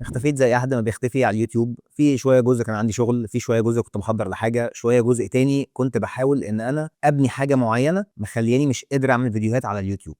اختفيت زي أي حد ما بيختفي على اليوتيوب، في شوية جزء كان عندي شغل، في شوية جزء كنت باحضّر لحاجة، شوية جزء تاني كنت باحاول إن أنا أبني حاجة معيّنة مخلّياني مش قادر أعمل فيديوهات على اليوتيوب.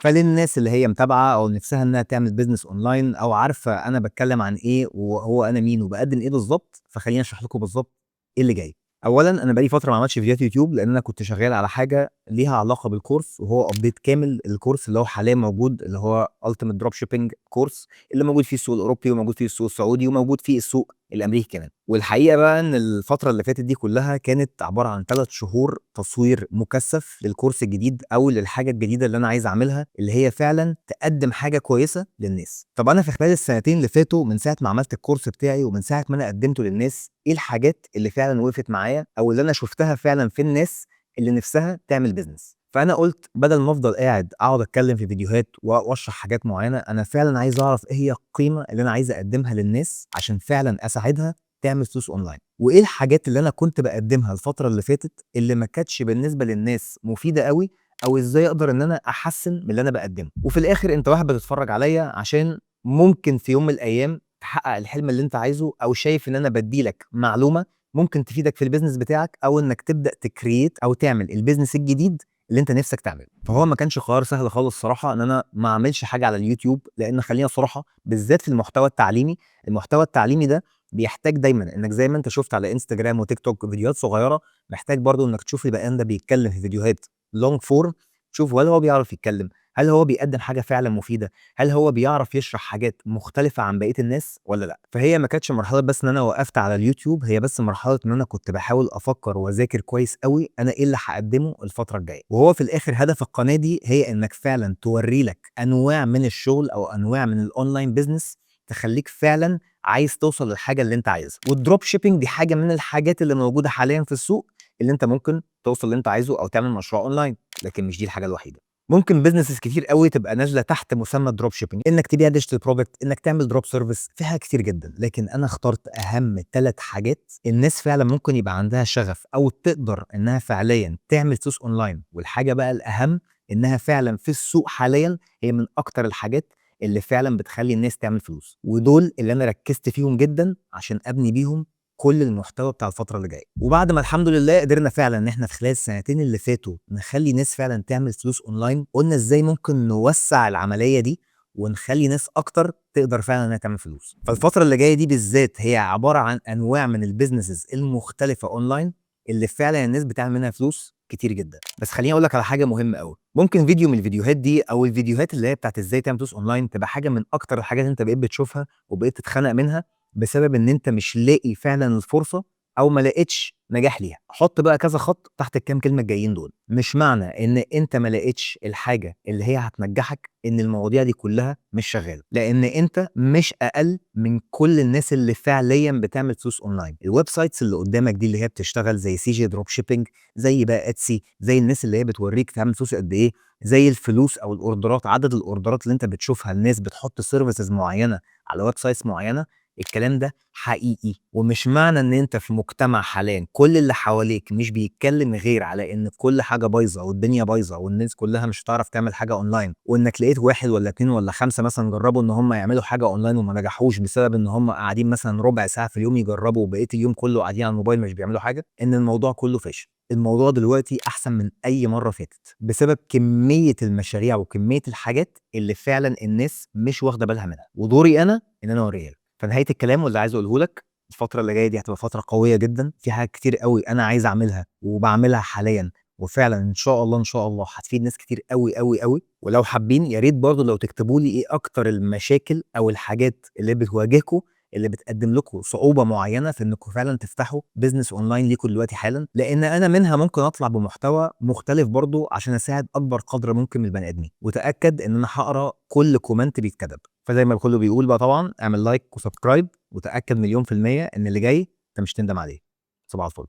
فللناس اللي هي متابعة أو نِفْسها إنها تعمل business online أو عارفة أنا باتكلّم عن إيه وهو أنا مين وباقدّم إيه بالضبط، فخلّيني أشرح لكم بالضبط إيه اللي جاي. أولًا أنا بقى لي فترة ما عملتش فيديوهات يوتيوب، لإن أنا كنت شغّال على حاجة ليها علاقة بالكورس وهو update كامل الكورس اللي هو حاليًا موجود اللي هو ultimate dropshipping course اللي موجود فيه السوق الأوروبي وموجود فيه السوق السعودي وموجود فيه السوق الأمريكي كمان. والحقيقة بقى إن الفترة اللي فاتت دي كُلّها كانت عبارة عن 3 شهور تصوير مُكثّف للكورس الجديد أو للحاجة الجديدة اللي أنا عايز أعملها، اللي هي فعلًا تقدّم حاجة كويسة للناس. طَب أنا في خلال السنتين اللي فاتوا من ساعة ما عملت الكورس بتاعي ومن ساعة ما أنا قدّمته للناس، إيه الحاجات اللي فعلًا وقفت معايا أو اللي أنا شُفتها فعلًا في الناس اللي نِفْسها تعمل business؟ فأنا قُلت بدل ما أفضل أقعد أتكلّم في فيديوهات وأشرح حاجات معيّنة، أنا فعلًا عايز أعرف إيه هي القيمة اللي أنا عايز أقدّمها للناس عشان فعلًا أساعدها تعمل فلوس أونلاين، وإيه الحاجات اللي أنا كنت باقدّمها الفترة اللي فاتت اللي ما كانتش بالنسبة للناس مفيدة أوي، أو إزاي أقدر إن أنا أحسّن من اللي أنا باقدّمه. وفي الآخر أنت واحد بتتفرّج عليّا عشان ممكن في يوم من الأيام تحقق الحلم اللي أنت عايزه، أو شايف إن أنا بادّي لك معلومة ممكن تفيدك في الbusiness بتاعك، أو إنك تبدأ تcreate أو تعمل الbusiness الجديد اللي أنت نِفْسك تعمله. فهو ما كانش قرار سهل خالص الصراحة إن أنا ما أعملش حاجة على اليوتيوب، لإن خلّينا صُرحا بالذات في المحتوى التعليمي، المحتوى التعليمي ده بيحتاج دايمًا إنك زي ما أنت شُفت على إنستجرام وتيك توك فيديوهات صغيرة، محتاج برضه إنك تشوف البني آدم ده بيتكلم في فيديوهات long form، تشوف هل هو بيعرف يتكلم، هل هو بيقدّم حاجة فعلًا مفيدة، هل هو بيعرف يشرح حاجات مختلفة عن بقية الناس والّا لأ. فهي ما كانتش مرحلة بس إن أنا وقفت على اليوتيوب، هي بس مرحلة إن أنا كنت باحاول أفكّر وأذاكر كويس أوي أنا إيه اللي هاقدّمه الفترة الجاية. وهو في الآخر هدف القناة دي هي إنك فعلًا تورّي لك أنواع من الشغل أو أنواع من الonline business تخلّيك فعلًا عايز توصل للحاجة اللي أنت عايزها. والdrop shipping دي حاجة من الحاجات اللي موجودة حاليًا في السوق، اللي أنت ممكن توصل للي أنت عايزه أو تعمل مشروع أونلاين، لكن مش دي الحاجة الوحيدة. ممكن businesses كتير أوي تبقى نازلة تحت مسمى الdrop shipping، إنك تبيع digital product، إنك تعمل drop service، في حاجات كتير جدًا، لكن أنا اخترت أهم 3 حاجات الناس فعلًا ممكن يبقى عندها شغف أو تقدر إنها فعليًا تعمل فلوس أونلاين، والحاجة بقى الأهم إنها فعلًا في السوق حاليًا هي من أكتر الحاجات اللي فعلًا بتخلّي الناس تعمل فلوس، ودول اللي أنا ركّزت فيهم جدًا عشان أبني بيهم كل المحتوى بتاع الفترة اللي جاية. وبعد ما الحمد لله قدرنا فعلًا إن إحنا في خلال السنتين اللي فاتوا نخلّي ناس فعلًا تعمل فلوس أونلاين، قُلنا إزاي ممكن نوسّع العملية دي ونخلّي ناس أكتر تقدر فعلًا إنها تعمل فلوس. فالفترة اللي جاية دي بالذات هي عبارة عن أنواع من الbusinesses المختلفة أونلاين اللي فعلًا الناس بتعمل منها فلوس كتير جدًا. بس خلّيني أقول لك على حاجة مهمة أوي، ممكن فيديو من الفيديوهات دي أو الفيديوهات اللي هي بتاعة إزاي تعمل فلوس أونلاين تبقى حاجة من أكتر الحاجات اللي أنت بقيت بتشوفها وبقيت تتخنق منها، بسبب إن أنت مش لاقي فعلًا الفرصة أو ما لقيتش نجاح ليها. حُط بقى كذا خط تحت الكام كلمة الجايين دول، مش معنى إن أنت ما لقيتش الحاجة اللي هي هتنجحك إن المواضيع دي كلها مش شغالة، لإن أنت مش أقل من كل الناس اللي فعليًا بتعمل فلوس أونلاين. الويب سايتس اللي قدامك دي اللي هي بتشتغل زي CJ Dropshipping، زي بقى Etsy، زي الناس اللي هي بتورّيك تعمل فلوس قد إيه، زي الفلوس أو الأوردرات، عدد الأوردرات اللي أنت بتشوفها الناس بتحط services معيّنة على ويب سايتس معيّنة، الكلام ده حقيقي. ومش معنى إن أنت في مجتمع حاليًا كل اللي حواليك مش بيتكلم غير على إن كل حاجة بايظة والدنيا بايظة والناس كلها مش هتعرف تعمل حاجة أونلاين، وإنك لقيت 1 والّا 2 والّا 5 مثلًا جربوا إن هم يعملوا حاجة أونلاين وما نجحوش بسبب إن هم قاعدين مثلًا ربع ساعة في اليوم يجربوا وبقية اليوم كله قاعدين على الموبايل مش بيعملوا حاجة، إن الموضوع كله فاشل. الموضوع دلوقتي أحسن من أي مرة فاتت، بسبب كمية المشاريع وكمية الحاجات اللي فعلًا الناس مش واخدة بالها منها، ودوري أنا إن أنا أوريها لك. فنهاية الكلام واللي عايز أقوله لك، الفترة اللي جاية دي هتبقى فترة قوية جدًا، في حاجات كتير أوي أنا عايز أعملها وباعملها حاليًا، وفعلًا إن شاء الله، إن شاء الله هتفيد ناس كتير أوي، أوي، أوي. ولو حابين يا ريت برضه لو تكتبوا لي إيه أكتر المشاكل أو الحاجات اللي بتواجهكم اللي بتقدم لكم صعوبة معينة في إنكم فعلًا تفتحوا business online ليكم دلوقتي حالًا، لإن أنا منها ممكن أطلع بمحتوى مختلف برضه عشان أساعد أكبر قدر ممكن من البني آدمين، وتأكد إن أنا هاقرا كل comment بيتكتب. فزي ما الكل بيقول بقى طبعًا اعمل لايك وسبسكرايب وتأكد مليون في المِيّة إن اللي جاي أنت مش هتندم عليه. صباح الفل.